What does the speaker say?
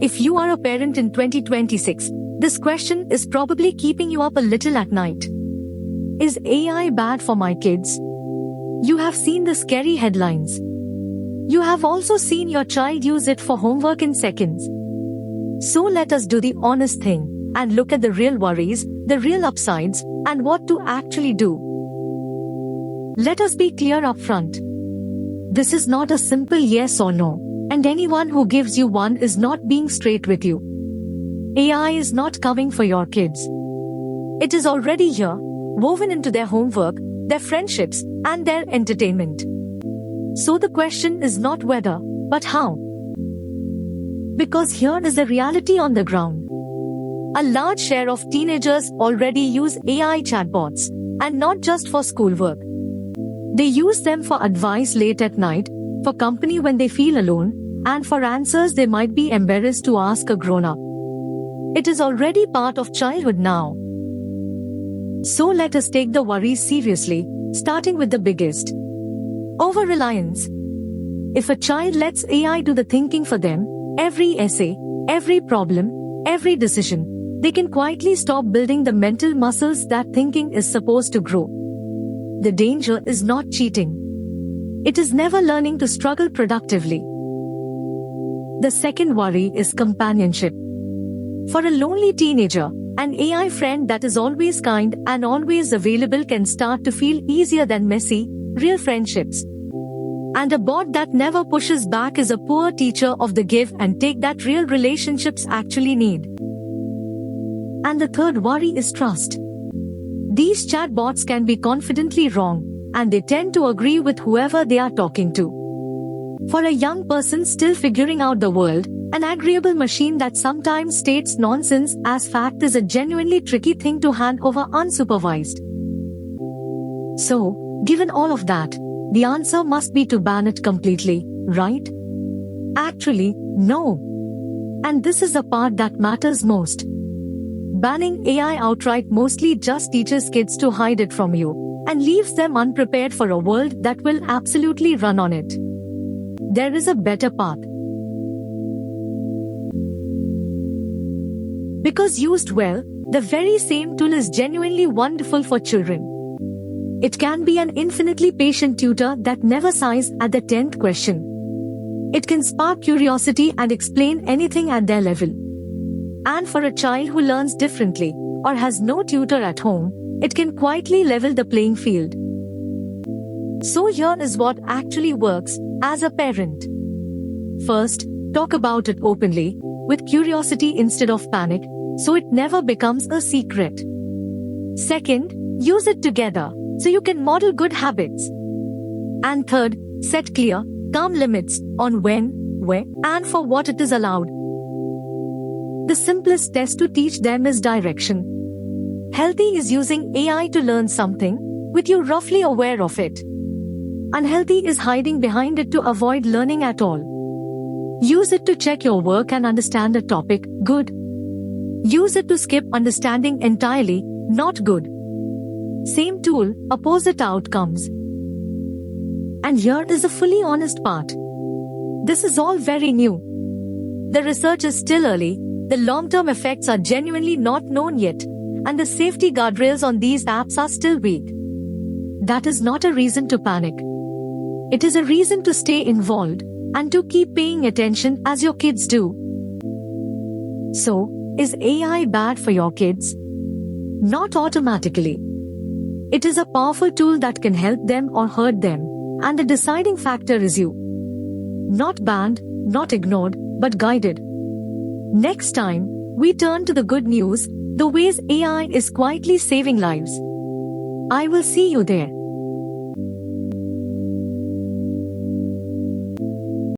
If you are a parent in 2026, this question is probably keeping you up a little at night. Is AI bad for my kids? You have seen the scary headlines. You have also seen your child use it for homework in seconds. So let us do the honest thing and look at the real worries, the real upsides, and what to actually do. Let us be clear up front. This is not a simple yes or no, and anyone who gives you one is not being straight with you. AI is not coming for your kids. It is already here, woven into their homework, their friendships, and their entertainment. So the question is not whether, but how. Because here is the reality on the ground. A large share of teenagers already use AI chatbots, and not just for schoolwork. They use them for advice late at night, for company when they feel alone, and for answers they might be embarrassed to ask a grown-up. It is already part of childhood now. So let us take the worries seriously, starting with the biggest. Over-reliance. If a child lets AI do the thinking for them, every essay, every problem, every decision, they can quietly stop building the mental muscles that thinking is supposed to grow. The danger is not cheating. It is never learning to struggle productively. The second worry is companionship. For a lonely teenager, an AI friend that is always kind and always available can start to feel easier than messy, real friendships. And a bot that never pushes back is a poor teacher of the give and take that real relationships actually need. And the third worry is trust. These chatbots can be confidently wrong, and they tend to agree with whoever they are talking to. For a young person still figuring out the world, an agreeable machine that sometimes states nonsense as fact is a genuinely tricky thing to hand over unsupervised. So, given all of that, the answer must be to ban it completely, right? Actually, no. And this is the part that matters most. Banning AI outright mostly just teaches kids to hide it from you, and leaves them unprepared for a world that will absolutely run on it. There is a better path. Because used well, the very same tool is genuinely wonderful for children. It can be an infinitely patient tutor that never sighs at the 10th question. It can spark curiosity and explain anything at their level. And for a child who learns differently, or has no tutor at home, it can quietly level the playing field. So here is what actually works, as a parent. First, talk about it openly, with curiosity instead of panic, so it never becomes a secret. Second, use it together, so you can model good habits. And third, set clear, calm limits on when, where, and for what it is allowed. The simplest test to teach them is direction. Healthy is using AI to learn something, with you roughly aware of it. Unhealthy is hiding behind it to avoid learning at all. Use it to check your work and understand a topic, good. Use it to skip understanding entirely, not good. Same tool, opposite outcomes. And here is the fully honest part. This is all very new. The research is still early, the long-term effects are genuinely not known yet, and the safety guardrails on these apps are still weak. That is not a reason to panic. It is a reason to stay involved, and to keep paying attention as your kids do. So, is AI bad for your kids? Not automatically. It is a powerful tool that can help them or hurt them, and the deciding factor is you. Not banned, not ignored, but guided. Next time, we turn to the good news, the ways AI is quietly saving lives. I will see you there.